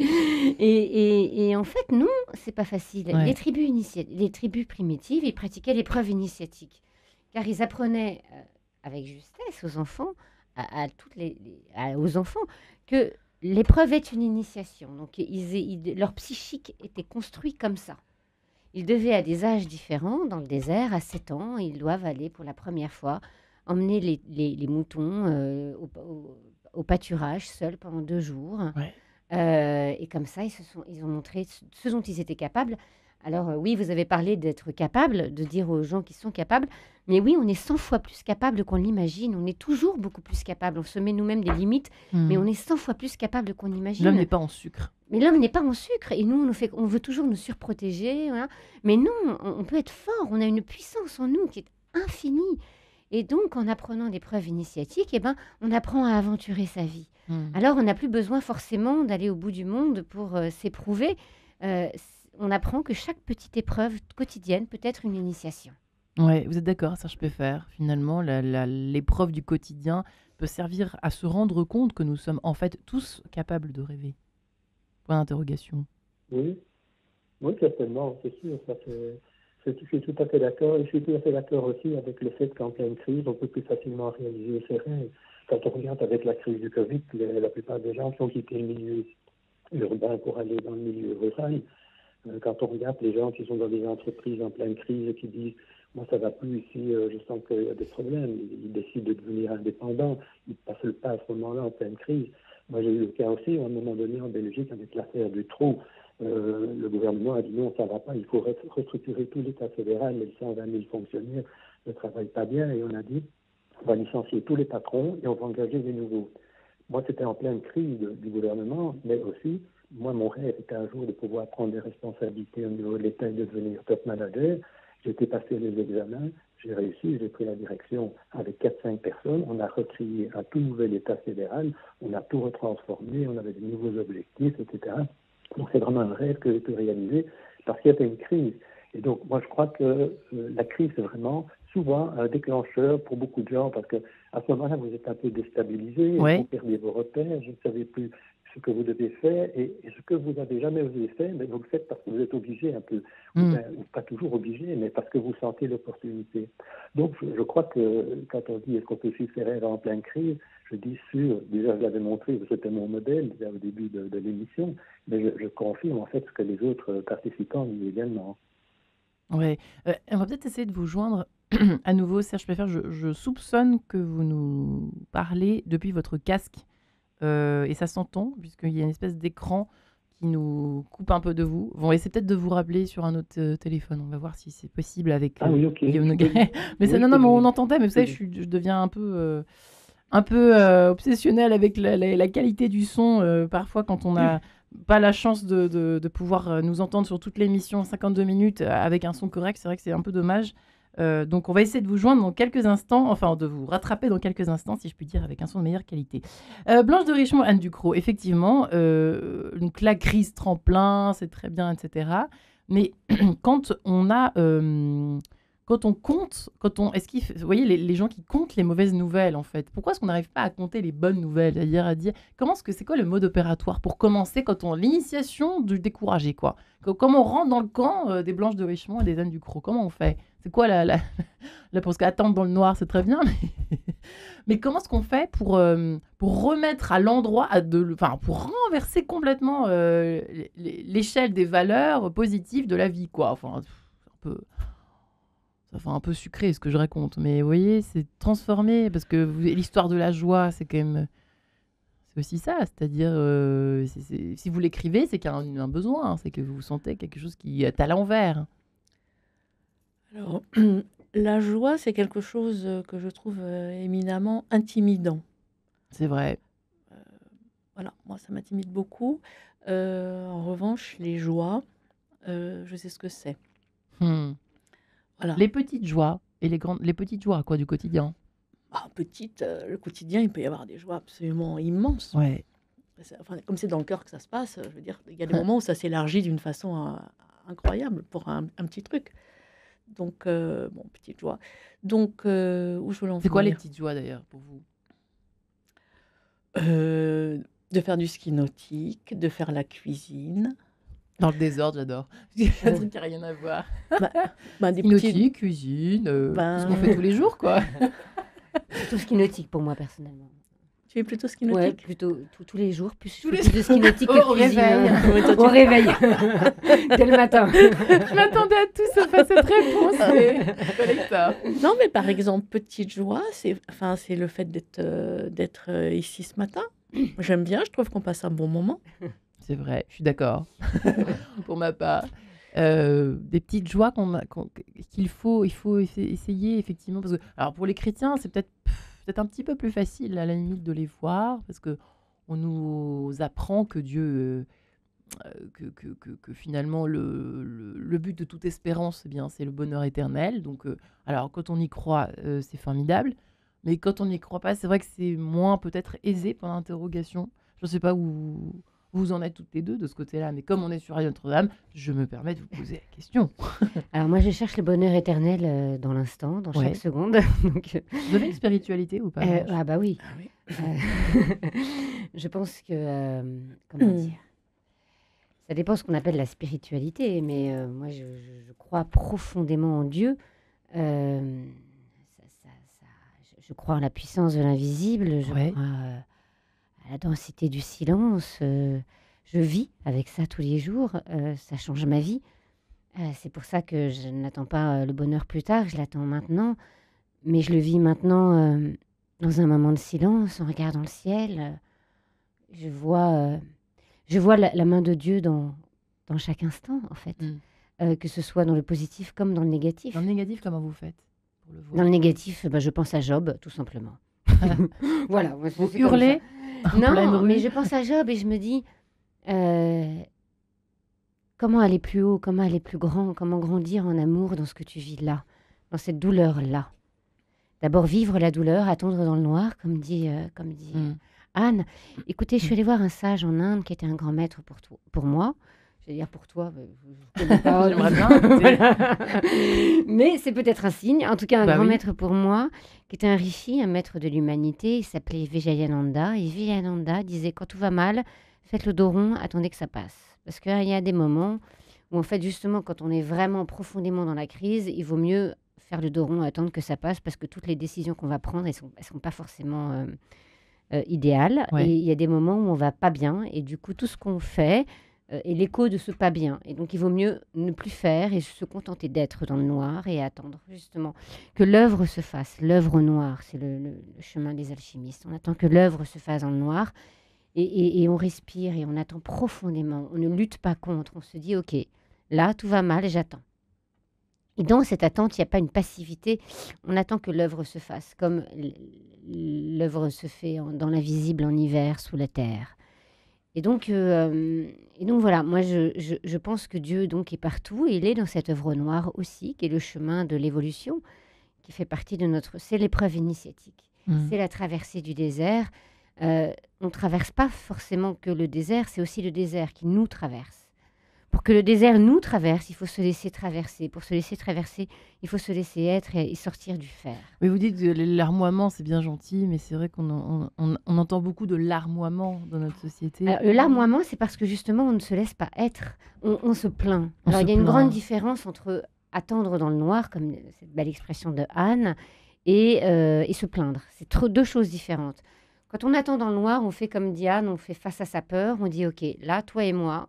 Et en fait, non, c'est pas facile. Ouais. Les tribus primitives, ils pratiquaient l'épreuve initiatique, car ils apprenaient avec justesse aux enfants, aux enfants, que l'épreuve est une initiation. Donc, leur psychique était construit comme ça. Ils devaient, à des âges différents, dans le désert, à 7 ans, ils doivent aller pour la première fois emmener les moutons au pâturage seuls pendant 2 jours. Ouais. Et comme ça, ils ont montré ce dont ils étaient capables. Alors oui, vous avez parlé d'être capable, de dire aux gens qu'ils sont capables. Mais oui, on est 100 fois plus capable qu'on l'imagine. On est toujours beaucoup plus capable. On se met nous-mêmes des limites, mais on est 100 fois plus capable qu'on imagine. L'homme n'est pas en sucre. Mais l'homme n'est pas en sucre. Et nous, on veut toujours nous surprotéger. Voilà. Mais non, on peut être fort. On a une puissance en nous qui est infinie. Et donc, en apprenant des preuves initiatiques, eh ben, on apprend à aventurer sa vie. Alors, on n'a plus besoin forcément d'aller au bout du monde pour s'éprouver. On apprend que chaque petite épreuve quotidienne peut être une initiation. Ouais, vous êtes d'accord, Serge Peffer. Finalement, l'épreuve du quotidien peut servir à se rendre compte que nous sommes en fait tous capables de rêver. Point d'interrogation. Oui, oui, certainement, c'est sûr. Je suis tout à fait d'accord. Et je suis tout à fait d'accord aussi avec le fait qu'en pleine crise, on peut plus facilement réaliser ses rêves. Quand on regarde avec la crise du Covid, la plupart des gens qui ont quitté le milieu urbain pour aller dans le milieu rural, quand on regarde les gens qui sont dans des entreprises en pleine crise et qui disent moi ça va plus ici, je sens qu'il y a des problèmes, ils décident de devenir indépendants, ils passent le pas à ce moment-là en pleine crise. Moi j'ai eu le cas aussi, à un moment donné en Belgique avec l'affaire du trou, le gouvernement a dit non ça va pas, il faut restructurer tout l'État fédéral, les 120 000 fonctionnaires ne travaillent pas bien et on a dit on va licencier tous les patrons et on va engager des nouveaux. Moi, c'était en pleine crise du gouvernement, mais aussi, moi, mon rêve était un jour de pouvoir prendre des responsabilités au niveau de l'État et de devenir top manager. J'ai été passer les examens, j'ai réussi, j'ai pris la direction avec 4-5 personnes. On a recréé un tout nouvel État fédéral, on a tout retransformé, on avait de nouveaux objectifs, etc. Donc, c'est vraiment un rêve que j'ai pu réaliser parce qu'il y avait une crise. Et donc, moi, je crois que la crise, c'est vraiment souvent un déclencheur pour beaucoup de gens parce qu'à ce moment-là, vous êtes un peu déstabilisé, vous perdez vos repères, vous ne savez plus ce que vous devez faire et ce que vous n'avez jamais osé faire, mais vous le faites parce que vous êtes obligé un peu, ou pas toujours obligé, mais parce que vous sentez l'opportunité. Donc, je crois que quand on dit est-ce qu'on peut suivre ses rêves en pleine crise, je dis sûr, déjà je l'avais montré, c'était mon modèle déjà au début de l'émission, mais je confirme en fait ce que les autres participants disent également. Ouais, on va peut-être essayer de vous joindre à nouveau. Serge Pfeffer, je soupçonne que vous nous parlez depuis votre casque. Et ça s'entend, puisqu'il y a une espèce d'écran qui nous coupe un peu de vous. On va essayer peut-être de vous rappeler sur un autre téléphone. On va voir si c'est possible avec Guillaume Noguet. Mais ça, non, mais on entendait, mais vous savez, je deviens un peu obsessionnelle avec la qualité du son. Parfois, quand on n'a pas la chance de pouvoir nous entendre sur toute l'émission 52 minutes avec un son correct, c'est vrai que c'est un peu dommage. Donc on va essayer de vous joindre dans quelques instants, enfin de vous rattraper dans quelques instants, si je puis dire, avec un son de meilleure qualité. Blanche de Richemont, Anne Ducrot, effectivement, donc la crise tremplin, c'est très bien, etc. Mais quand on a... quand on compte, vous voyez les gens qui comptent les mauvaises nouvelles en fait. Pourquoi est-ce qu'on n'arrive pas à compter les bonnes nouvelles, c'est-à-dire à dire c'est quoi le mode opératoire pour commencer quand on l'initiation du découragé quoi. Comment on rentre dans le camp des Blanches de Richemont et des Anne Ducrot? Comment on fait? C'est quoi parce qu'attendre dans le noir c'est très bien, mais comment est-ce qu'on fait pour remettre à l'endroit, pour renverser complètement l'échelle des valeurs positives de la vie quoi. Enfin, un peu sucré ce que je raconte, mais vous voyez, c'est transformé parce que l'histoire de la joie, c'est quand même, c'est aussi ça, c'est-à-dire si vous l'écrivez, c'est qu'il y a un besoin, c'est que vous sentez quelque chose qui est à l'envers. Alors, la joie, c'est quelque chose que je trouve éminemment intimidant. C'est vrai. Voilà, moi, ça m'intimide beaucoup. En revanche, les joies, je sais ce que c'est. Voilà. Les petites joies et les petites joies quoi du quotidien. Le quotidien, il peut y avoir des joies absolument immenses. Ouais. Comme c'est dans le cœur que ça se passe, je veux dire, il y a des moments où ça s'élargit d'une façon incroyable pour un petit truc. Donc, petite joie. Donc, où je voulais en venir. C'est quoi les petites joies d'ailleurs pour vous? De faire du ski nautique, de faire la cuisine. Dans le désordre, j'adore. C'est un truc qui n'a rien à voir. Des nautique, cuisine, ce qu'on fait tous les jours, quoi. Plutôt ski nautique pour moi, personnellement. Tu es plutôt ski nautique? Ouais, plutôt tous les jours. Plus de ski nautique que au réveil. Au réveil. Dès le matin. Je m'attendais à tout sauf à cette réponse. Ça. Non, mais par exemple, petite joie, c'est le fait d'être ici ce matin. J'aime bien, je trouve qu'on passe un bon moment. C'est vrai, je suis d'accord. Pour ma part. Des petites joies qu'il faut essayer, effectivement. Parce que, alors, pour les chrétiens, c'est peut-être un petit peu plus facile, à la limite, de les voir, parce qu'on nous apprend que Dieu... que finalement, le but de toute espérance, c'est le bonheur éternel. Donc, alors, quand on y croit, c'est formidable. Mais quand on n'y croit pas, c'est vrai que c'est moins peut-être aisé pour l'interrogation. Je ne sais pas où... Vous en êtes toutes les deux de ce côté-là, mais comme on est sur Radio Notre-Dame, je me permets de vous poser la question. Alors moi, je cherche le bonheur éternel dans l'instant, dans chaque seconde. Donc, vous avez une spiritualité ou pas? Ah bah oui. Je pense que... comment dire, ça dépend ce qu'on appelle la spiritualité, mais moi, je crois profondément en Dieu. je crois en la puissance de l'invisible, je Ouais. crois à la densité du silence. Je vis avec ça tous les jours. Ça change ma vie. C'est pour ça que je n'attends pas le bonheur plus tard, je l'attends maintenant. Mais je le vis maintenant dans un moment de silence, en regardant le ciel. Je vois, je vois la main de Dieu dans chaque instant, en fait. Que ce soit dans le positif comme dans le négatif. Dans le négatif, comment vous faites pour le voir? Dans le négatif, je pense à Job, tout simplement. Voilà. moi, Vous c'est comme ça. hurlez en pleine Non, rue? mais je pense à Job et je me dis comment aller plus haut, comment aller plus grand, comment grandir en amour dans ce que tu vis là, dans cette douleur-là. D'abord vivre la douleur, attendre dans le noir, comme dit Anne. Écoutez, je suis allée voir un sage en Inde qui était un grand maître pour moi. Je vais dire pour toi, je connais pas. J'aimerais bien, écoutez. Voilà. Mais c'est peut-être un signe. En tout cas, un Bah grand oui. maître pour moi, qui était un rishi, un maître de l'humanité. Il s'appelait Vijayananda. Et Vijayananda disait, quand tout va mal, faites le dos rond, attendez que ça passe. Parce qu'il y a des moments où, en fait, justement, quand on est vraiment profondément dans la crise, il vaut mieux faire le dos rond, attendre que ça passe, parce que toutes les décisions qu'on va prendre, elles sont pas forcément idéales. Ouais. Et il y a des moments où on va pas bien. Et du coup, tout ce qu'on fait est l'écho de ce pas bien. Et donc, il vaut mieux ne plus faire et se contenter d'être dans le noir et attendre, justement, que l'œuvre se fasse. L'œuvre noire, c'est le chemin des alchimistes. On attend que l'œuvre se fasse dans le noir et on respire et on attend profondément. On ne lutte pas contre. On se dit, OK, là, tout va mal, j'attends. Et dans cette attente, il n'y a pas une passivité. On attend que l'œuvre se fasse, comme l'œuvre se fait dans l'invisible en hiver, sous la terre. Et donc voilà, moi je pense que Dieu donc est partout, et il est dans cette œuvre noire aussi, qui est le chemin de l'évolution, qui fait partie de notre... C'est l'épreuve initiatique, c'est la traversée du désert. On ne traverse pas forcément que le désert, c'est aussi le désert qui nous traverse. Pour que le désert nous traverse, il faut se laisser traverser. Pour se laisser traverser, il faut se laisser être et sortir du fer. Oui, vous dites que larmoiement, c'est bien gentil, mais c'est vrai qu'on entend beaucoup de larmoiement dans notre société. Alors, le larmoiement, c'est parce que justement, on ne se laisse pas être. On se plaint. Alors, il y a une grande différence entre attendre dans le noir, comme cette belle expression de Anne, et se plaindre. C'est deux choses différentes. Quand on attend dans le noir, on fait comme dit Anne, on fait face à sa peur. On dit, OK, là, toi et moi,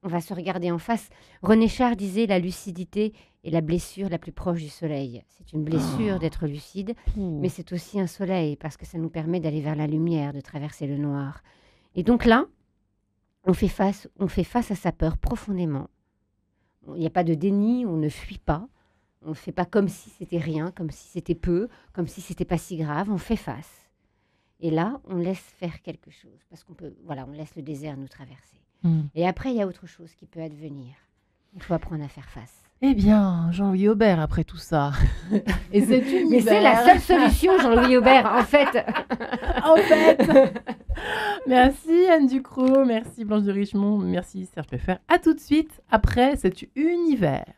on va se regarder en face. René Char disait, la lucidité est la blessure la plus proche du soleil. C'est une blessure d'être lucide, mais c'est aussi un soleil, parce que ça nous permet d'aller vers la lumière, de traverser le noir. Et donc là, on fait face à sa peur profondément. Il n'y a pas de déni, on ne fuit pas. On ne fait pas comme si c'était rien, comme si c'était peu, comme si c'était pas si grave. On fait face. Et là, on laisse faire quelque chose, parce qu'on laisse le désert nous traverser. Et après, il y a autre chose qui peut advenir. Il faut apprendre à faire face. Eh bien, Jean-Louis Aubert, après tout ça. Et cet univers... Mais c'est la seule solution, Jean-Louis Aubert, en fait. En fait. Merci Anne Ducrot, merci Blanche de Richemont, merci Serge Peffer. À tout de suite, après cet univers.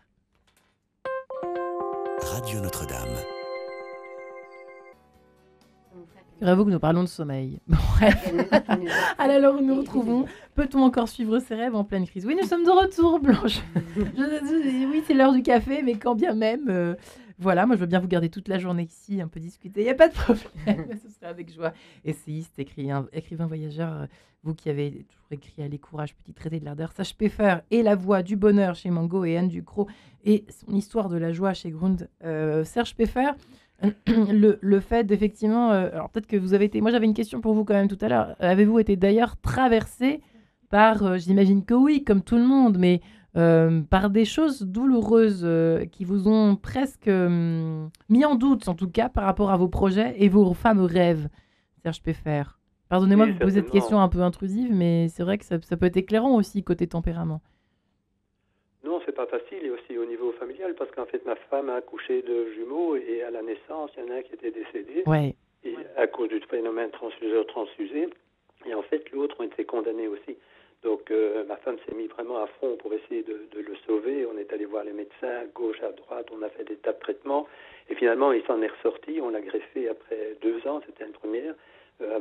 Radio Notre-Dame. Figurez-vous que nous parlons de sommeil. Bref. Alors nous retrouvons. Peut-on encore suivre ses rêves en pleine crise? Oui, nous sommes de retour, Blanche. Oui, c'est l'heure du café, mais quand bien même. Voilà, moi je veux bien vous garder toute la journée ici, un peu discuter, il n'y a pas de problème, ce serait avec joie. Essayiste, écrivain voyageur, vous qui avez toujours écrit Allez courage, petit traité de l'ardeur, Serge Peffer et La voix du bonheur chez Mango et Anne Ducrot et son histoire de la joie chez Grund. Serge Peffer, le fait d'effectivement, alors peut-être que vous avez été, moi j'avais une question pour vous quand même tout à l'heure, avez-vous été d'ailleurs traversé par, j'imagine que oui, comme tout le monde, mais par des choses douloureuses qui vous ont presque mis en doute, en tout cas, par rapport à vos projets et vos fameux rêves, Serge Peffer. Pardonnez-moi de vous poser cette question un peu intrusive, mais c'est vrai que ça peut être éclairant aussi côté tempérament. Non, c'est pas facile, et aussi au niveau familial, parce qu'en fait, ma femme a accouché de jumeaux, et à la naissance, il y en a un qui était décédé, et à cause du phénomène transfuseur-transfusé, et en fait, l'autre a été condamné aussi. Donc, ma femme s'est mise vraiment à fond pour essayer de le sauver. On est allé voir les médecins à gauche, à droite, on a fait des tas de traitements. Et finalement, il s'en est ressorti. On l'a greffé après 2 ans, c'était une première,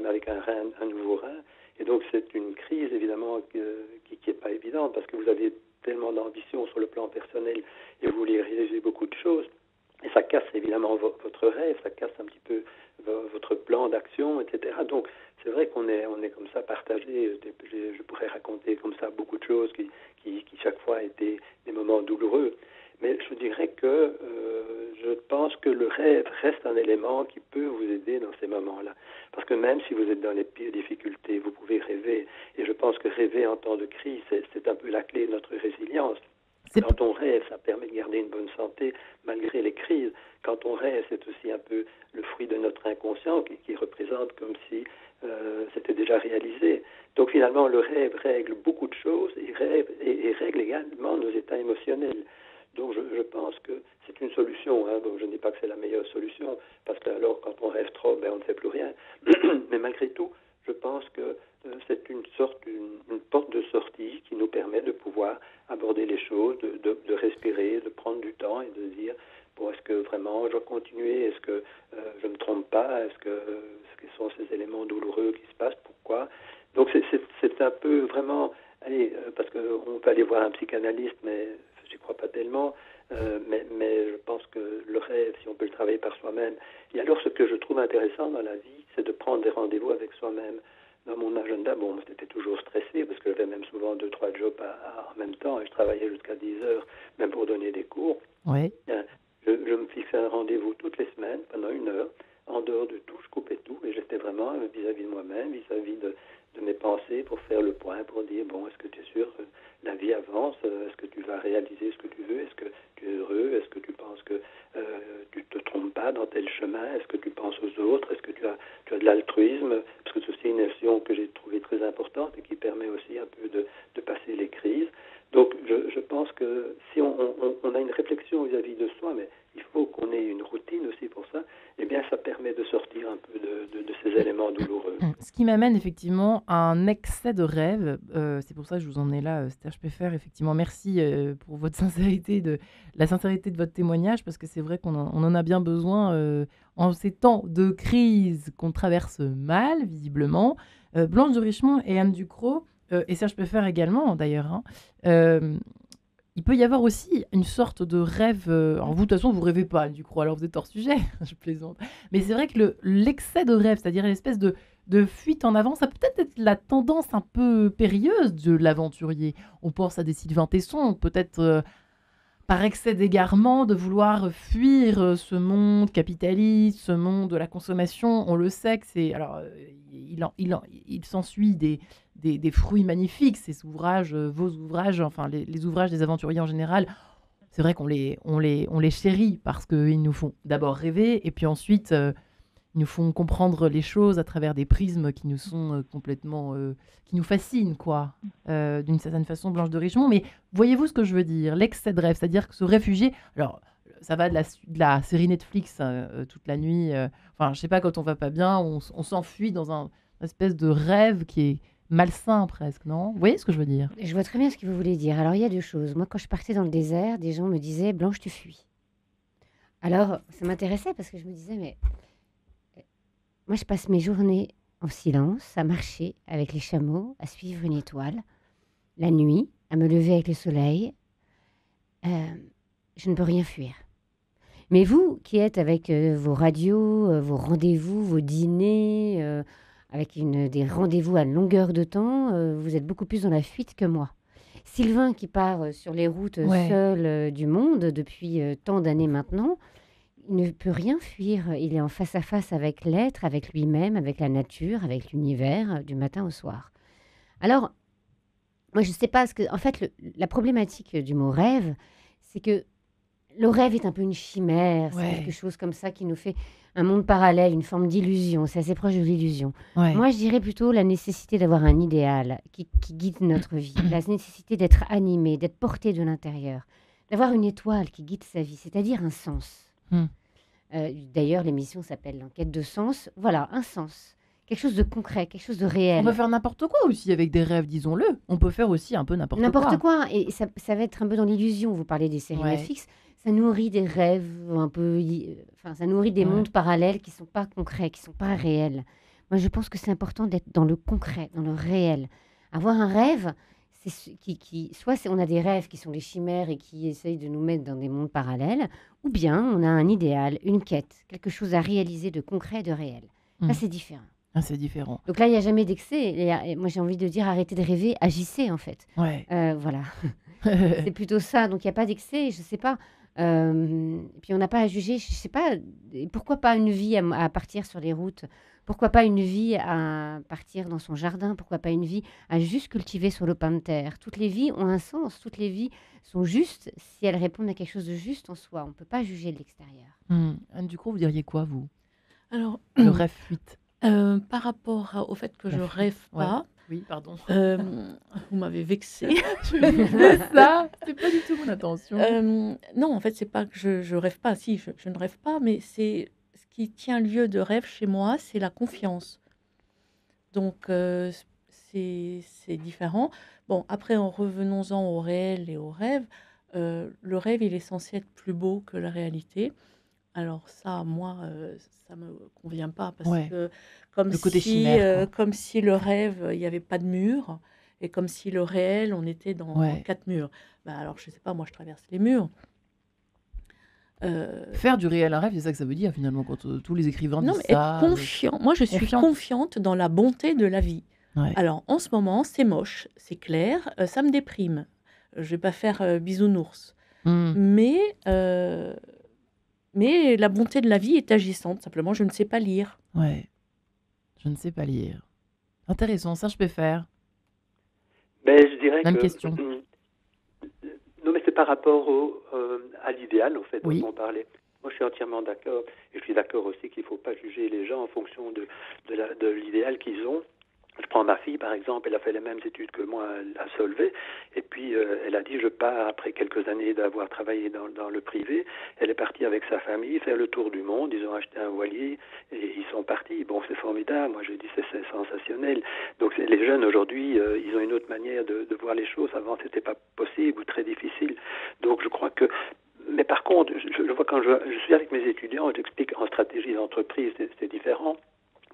avec un nouveau rein. Et donc, c'est une crise, évidemment, qui n'est pas évidente, parce que vous avez tellement d'ambition sur le plan personnel et vous voulez réaliser beaucoup de choses. Et ça casse évidemment votre rêve, ça casse un petit peu votre plan d'action, etc. Donc c'est vrai qu'on est comme ça partagé. Je pourrais raconter comme ça beaucoup de choses qui chaque fois étaient des moments douloureux. Mais je dirais que je pense que le rêve reste un élément qui peut vous aider dans ces moments-là. Parce que même si vous êtes dans les pires difficultés, vous pouvez rêver. Et je pense que rêver en temps de crise, c'est un peu la clé de notre résilience. Quand on rêve, ça permet de garder une bonne santé malgré les crises. Quand on rêve, c'est aussi un peu le fruit de notre inconscient qui représente comme si c'était déjà réalisé. Donc finalement, le rêve règle beaucoup de choses et règle également nos états émotionnels. Donc je pense que c'est une solution. Donc je ne dis pas que c'est la meilleure solution, parce que alors quand on rêve trop, on ne fait plus rien. Mais malgré tout, je pense que c'est une porte de sortie qui nous permet de pouvoir aborder les choses, de respirer, de prendre du temps et de dire est-ce que vraiment je dois continuer, est-ce que je ne me trompe pas, quels sont ces éléments douloureux qui se passent, pourquoi. Donc c'est un peu vraiment, parce qu'on peut aller voir un psychanalyste, mais j'y crois pas tellement, mais je pense que le rêve, si on peut le travailler par soi-même. Et alors ce que je trouve intéressant dans la vie, c'est de prendre des rendez-vous avec soi-même. Dans mon agenda, j'étais toujours stressé parce que j'avais même souvent 2-3 jobs en même temps et je travaillais jusqu'à 10 heures, même pour donner des cours. Oui. Je me fixais un rendez-vous toutes les semaines, pendant 1 heure, en dehors de tout, je coupais tout et j'étais vraiment vis-à-vis de moi-même, vis-à-vis de mes pensées pour faire le point, pour dire, est-ce que tu es sûr que la vie avance, est-ce que tu vas réaliser ce que tu veux, est-ce que tu es heureux, est-ce que tu penses que tu ne te trompes pas dans tel chemin, est-ce que tu penses aux autres, est-ce que tu as de l'altruisme, parce que c'est aussi une notion que j'ai trouvée très importante et qui permet aussi un peu de passer les crises. Donc je pense que si on a une réflexion vis-à-vis de soi, mais il faut qu'on ait une routine aussi pour ça, eh bien ça permet de sortir un peu de ces éléments douloureux. Ce qui m'amène effectivement à un excès de rêve, c'est pour ça que je vous en ai là, Serge Peffer, effectivement merci pour votre sincérité, la sincérité de votre témoignage, parce que c'est vrai qu'on en a bien besoin en ces temps de crise qu'on traverse mal, visiblement. Blanche de Richemont et Anne Ducrot, et Serge Peffer également d'ailleurs, il peut y avoir aussi une sorte de rêve. Alors vous, de toute façon, vous rêvez pas, du coup, alors vous êtes hors sujet, je plaisante. Mais c'est vrai que l'excès de rêve, c'est-à-dire l'espèce de fuite en avant, ça peut peut-être être la tendance un peu périlleuse de l'aventurier. On pense à des Sylvain Tesson, peut-être par excès d'égarement, de vouloir fuir ce monde capitaliste, ce monde de la consommation. On le sait que c'est... Alors, il s'ensuit des fruits magnifiques, ces ouvrages, vos ouvrages, enfin les ouvrages des aventuriers en général. C'est vrai qu'on les chérit parce qu'ils nous font d'abord rêver et puis ensuite ils nous font comprendre les choses à travers des prismes qui nous sont complètement... qui nous fascinent, quoi, d'une certaine façon, Blanche de Richemont. Mais voyez-vous ce que je veux dire? L'excès de rêve, c'est-à-dire que se réfugier... Alors, ça va de la série Netflix toute la nuit. Enfin, je sais pas, quand on va pas bien, on s'enfuit dans une espèce de rêve qui est malsain presque, non? Vous voyez ce que je veux dire? Je vois très bien ce que vous voulez dire. Alors, il y a 2 choses. Moi, quand je partais dans le désert, des gens me disaient « Blanche, tu fuis ». Alors, ça m'intéressait parce que je me disais « Mais moi, je passe mes journées en silence, à marcher avec les chameaux, à suivre une étoile, la nuit, à me lever avec le soleil. Je ne peux rien fuir. » Mais vous, qui êtes avec vos radios, vos rendez-vous, vos dîners, avec des rendez-vous à longueur de temps, vous êtes beaucoup plus dans la fuite que moi. Sylvain, qui part sur les routes seul du monde depuis tant d'années maintenant, il ne peut rien fuir. Il est en face à face avec l'être, avec lui-même, avec la nature, avec l'univers, du matin au soir. Alors, moi, je ne sais pas, en fait, la problématique du mot rêve, c'est que le rêve est un peu une chimère, c'est quelque chose comme ça qui nous fait un monde parallèle, une forme d'illusion. C'est assez proche de l'illusion. Ouais. Moi, je dirais plutôt la nécessité d'avoir un idéal qui guide notre vie, la nécessité d'être animé, d'être porté de l'intérieur, d'avoir une étoile qui guide sa vie, c'est-à-dire un sens. D'ailleurs, l'émission s'appelle l'enquête de sens. Voilà, un sens. Quelque chose de concret, quelque chose de réel. On peut faire n'importe quoi aussi avec des rêves, disons-le. On peut faire aussi un peu n'importe quoi. N'importe quoi. Et ça va être un peu dans l'illusion. Vous parlez des séries Netflix. Ça nourrit des rêves un peu... Enfin, ça nourrit des mondes parallèles qui ne sont pas concrets, qui ne sont pas réels. Moi, je pense que c'est important d'être dans le concret, dans le réel. Avoir un rêve, soit on a des rêves qui sont des chimères et qui essayent de nous mettre dans des mondes parallèles, ou bien on a un idéal, une quête, quelque chose à réaliser de concret, de réel. Ça, c'est différent. Ah, c'est différent. Donc là, il n'y a jamais d'excès. Et moi, j'ai envie de dire, arrêtez de rêver, agissez en fait. Ouais. Voilà. C'est plutôt ça. Donc il n'y a pas d'excès, je ne sais pas. Et puis on n'a pas à juger, je ne sais pas. Pourquoi pas une vie à partir sur les routes? Pourquoi pas une vie à partir dans son jardin? Pourquoi pas une vie à juste cultiver sur le pain de terre? Toutes les vies ont un sens. Toutes les vies sont justes si elles répondent à quelque chose de juste en soi. On ne peut pas juger de l'extérieur. Anne Ducrot, vous diriez quoi, vous? Alors, Le rêve fuite. par rapport au fait que je rêve pas, Oui, pardon. vous m'avez vexée. Ça, c'est pas du tout mon intention. Non, en fait, c'est pas que je rêve pas. Si, je ne rêve pas, mais c'est ce qui tient lieu de rêve chez moi, c'est la confiance. Donc, c'est différent. Bon, après, revenons-en au réel et au rêve. Le rêve, il est censé être plus beau que la réalité. Alors ça, moi, ça me convient pas parce que Le côté chimère, quoi. comme si le rêve, il n'y avait pas de mur et comme si le réel, on était dans 4 murs. Bah, alors, je sais pas, moi, je traverse les murs. Faire du réel un rêve, c'est ça que ça veut dire finalement quand tous les écrivains Non, disent mais ça. être confiant. Moi, je suis confiante dans la bonté de la vie. Ouais. Alors, en ce moment, c'est moche, c'est clair, ça me déprime. Je vais pas faire bisounours. Mais la bonté de la vie est agissante. Simplement, je ne sais pas lire. Ouais. Je ne sais pas lire. Intéressant, ça je peux faire. Ben, je dirais Même que... question. Non, mais c'est par rapport à l'idéal, en fait, Oui. dont on parlait. Moi, je suis entièrement d'accord. Et je suis d'accord aussi qu'il ne faut pas juger les gens en fonction de l'idéal qu'ils ont. Je prends ma fille, par exemple, elle a fait les mêmes études que moi à Solvay, et puis elle a dit, je pars, après quelques années d'avoir travaillé dans le privé, elle est partie avec sa famille faire le tour du monde, ils ont acheté un voilier, et ils sont partis. Bon, c'est formidable, moi je dis c'est sensationnel. Donc les jeunes aujourd'hui, ils ont une autre manière de voir les choses. Avant, c'était pas possible ou très difficile. Donc je crois que... Mais par contre, je vois quand je suis avec mes étudiants, j'explique en stratégie d'entreprise, c'est différent,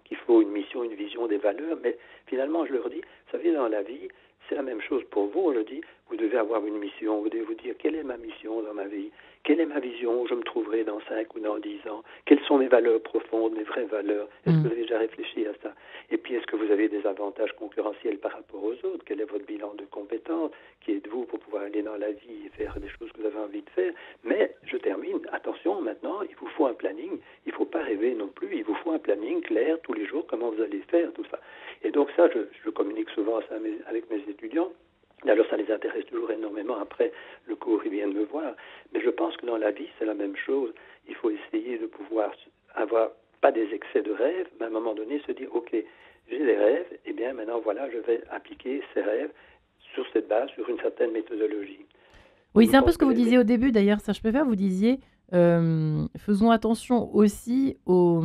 qu'il faut une mission, une vision, des valeurs, mais finalement, je leur dis, vous savez, dans la vie, c'est la même chose pour vous. Je dis, vous devez avoir une mission, vous devez vous dire, quelle est ma mission dans ma vie? Quelle est ma vision? Où je me trouverai dans 5 ou dans 10 ans? Quelles sont mes valeurs profondes, mes vraies valeurs? Est-ce que vous avez déjà réfléchi à ça? Et puis, est-ce que vous avez des avantages concurrentiels par rapport aux autres? Quel est votre bilan de compétences? Qui êtes-vous pour pouvoir aller dans la vie et faire des choses que vous avez envie de faire? Mais, je termine, attention, maintenant, il vous faut un planning. Il ne faut pas rêver non plus. Il vous faut un planning clair tous les jours, comment vous allez faire, tout ça. Et donc ça, je communique souvent ça avec mes étudiants. Alors ça les intéresse toujours énormément. Après, le cours, ils viennent me voir. Mais je pense que dans la vie, c'est la même chose. Il faut essayer de pouvoir avoir, pas des excès de rêves, mais à un moment donné, se dire, OK, j'ai des rêves, et bien maintenant, voilà, je vais appliquer ces rêves sur cette base, sur une certaine méthodologie. Oui, c'est un peu ce que vous disiez au début, d'ailleurs, ça je peux faire. Vous disiez, faisons attention aussi aux...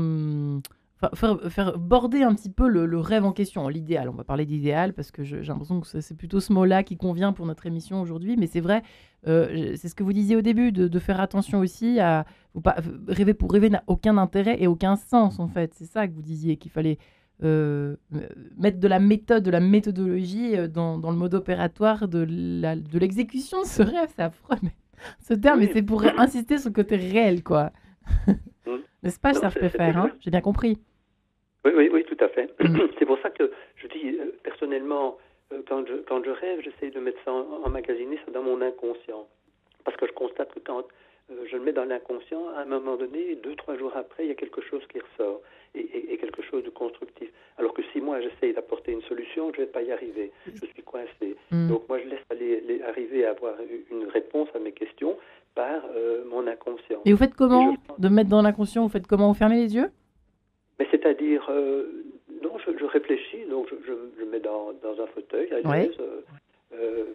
faire border un petit peu le rêve en question, l'idéal. On va parler d'idéal parce que j'ai l'impression que c'est plutôt ce mot-là qui convient pour notre émission aujourd'hui. Mais c'est vrai, c'est ce que vous disiez au début, de faire attention aussi à... Rêver pour rêver n'a aucun intérêt et aucun sens, en fait. C'est ça que vous disiez, qu'il fallait mettre de la méthode, de la méthodologie dans le mode opératoire de l'exécution de ce rêve. C'est affreux, mais ce terme, mais c'est pour insister sur le côté réel, quoi. N'est-ce pas, Serge Peffer, hein? J'ai bien compris. Oui, tout à fait. C'est pour ça que je dis, personnellement, quand je rêve, j'essaie de mettre ça emmagasiner ça dans mon inconscient. Parce que je constate que quand je le mets dans l'inconscient, à un moment donné, 2-3 jours après, il y a quelque chose qui ressort, et quelque chose de constructif. Alors que si moi, j'essaie d'apporter une solution, je ne vais pas y arriver. Je suis coincé. Donc moi, je laisse arriver à avoir une réponse à mes questions par mon inconscient. Et vous faites comment de mettre dans l'inconscient? Vous faites comment? Vous fermez les yeux? Mais c'est-à-dire, non, je réfléchis, donc je me mets dans un fauteuil, à l'aise,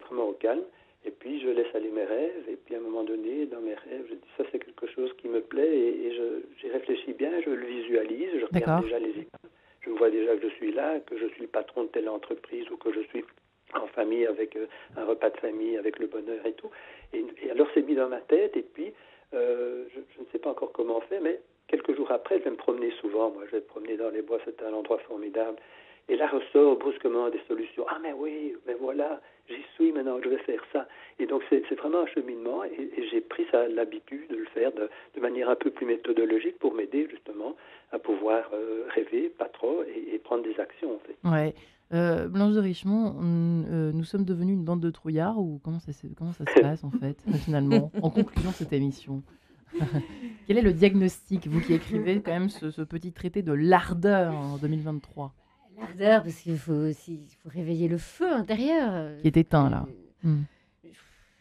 vraiment au calme, et puis je laisse aller mes rêves, et puis à un moment donné, dans mes rêves, je dis ça c'est quelque chose qui me plaît, et j'y réfléchis bien, je le visualise, je regarde déjà les images, je vois déjà que je suis là, que je suis le patron de telle entreprise, ou que je suis en famille avec un repas de famille, avec le bonheur et tout, et alors c'est mis dans ma tête, et puis je ne sais pas encore comment on fait, mais quelques jours après, je vais me promener souvent. Moi, je vais me promener dans les bois, c'est un endroit formidable. Et là ressort brusquement des solutions. Ah mais oui, mais voilà, j'y suis maintenant, je vais faire ça. Et donc c'est vraiment un cheminement et j'ai pris l'habitude de le faire de manière un peu plus méthodologique pour m'aider justement à pouvoir rêver, pas trop, et prendre des actions en fait. Ouais. Blanche de Richemont, nous sommes devenus une bande de trouillards ou comment ça se passe en fait, finalement, en conclusion de cette émission? Quel est le diagnostic, vous qui écrivez quand même ce petit traité de l'ardeur en 2023? L'ardeur, parce qu'il faut réveiller le feu intérieur. Qui est éteint là,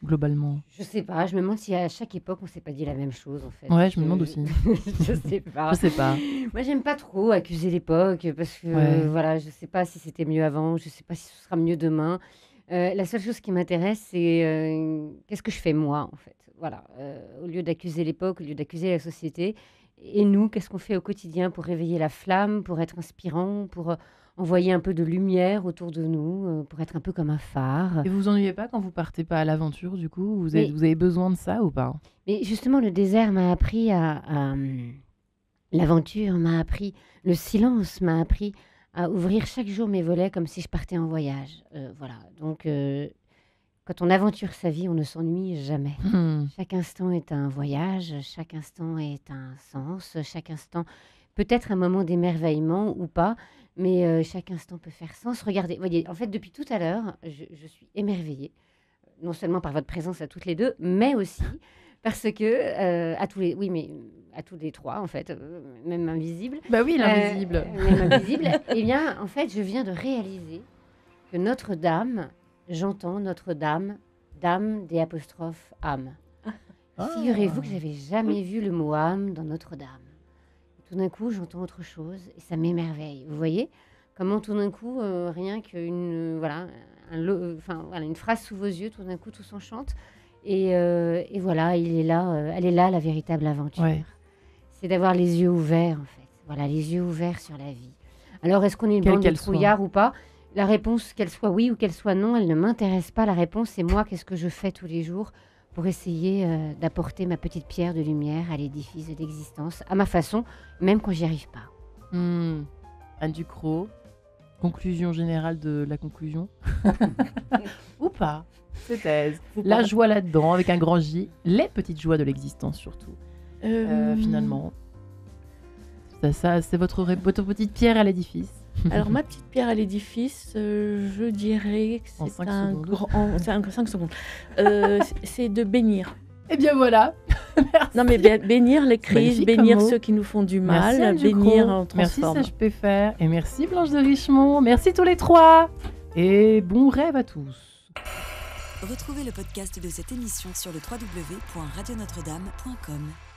globalement. Je sais pas, je me demande si à chaque époque on s'est pas dit la même chose en fait. Ouais, je me demande aussi. Je sais pas. Je sais pas. Moi, j'aime pas trop accuser l'époque parce que voilà, je sais pas si c'était mieux avant, je sais pas si ce sera mieux demain. La seule chose qui m'intéresse, c'est qu'est-ce que je fais moi en fait. Voilà, au lieu d'accuser l'époque, au lieu d'accuser la société, et nous, qu'est-ce qu'on fait au quotidien pour réveiller la flamme, pour être inspirant, pour envoyer un peu de lumière autour de nous, pour être un peu comme un phare. Et vous vous ennuyez pas quand vous partez pas à l'aventure, du coup? Vous avez besoin de ça ou pas? Mais justement, le désert m'a appris l'aventure m'a appris, le silence m'a appris à ouvrir chaque jour mes volets comme si je partais en voyage. Voilà, donc quand on aventure sa vie, on ne s'ennuie jamais. Chaque instant est un voyage, chaque instant est un sens, chaque instant peut être un moment d'émerveillement ou pas, mais chaque instant peut faire sens. Regardez, voyez, en fait, depuis tout à l'heure, je suis émerveillée, non seulement par votre présence à toutes les deux, mais aussi parce que, à tous les trois, en fait, même invisible. Bah oui, l'invisible. Même invisible. Eh bien, en fait, je viens de réaliser que Notre-Dame, j'entends Notre-Dame, dame des apostrophes âme. Figurez-vous que j'avais jamais vu le mot âme dans Notre-Dame. Tout d'un coup, j'entends autre chose et ça m'émerveille. Vous voyez comment tout d'un coup, rien qu'une une phrase sous vos yeux, tout d'un coup, tout s'enchante. Et voilà, elle est là, la véritable aventure. Ouais. C'est d'avoir les yeux ouverts, en fait. Voilà, les yeux ouverts sur la vie. Alors, est-ce qu'on est une bande de trouillards ou pas? La réponse, qu'elle soit oui ou qu'elle soit non, elle ne m'intéresse pas. La réponse, c'est moi, qu'est-ce que je fais tous les jours pour essayer d'apporter ma petite pierre de lumière à l'édifice de l'existence, à ma façon, même quand j'y arrive pas. Anne Ducrot, conclusion générale de la conclusion. Ou pas, c'est thèse. La joie là-dedans, avec un grand J, les petites joies de l'existence surtout. Finalement, ça c'est votre petite pierre à l'édifice. Alors, ma petite pierre à l'édifice, je dirais que c'est 5 secondes. C'est de bénir. Eh bien voilà. Non, mais bénir les crises, bénir ceux qui nous font du mal, bénir en transforme. Merci SagePFR et merci Blanche de Richemont. Merci tous les trois. Et bon rêve à tous. Retrouvez le podcast de cette émission sur le www.radionotre-dame.com.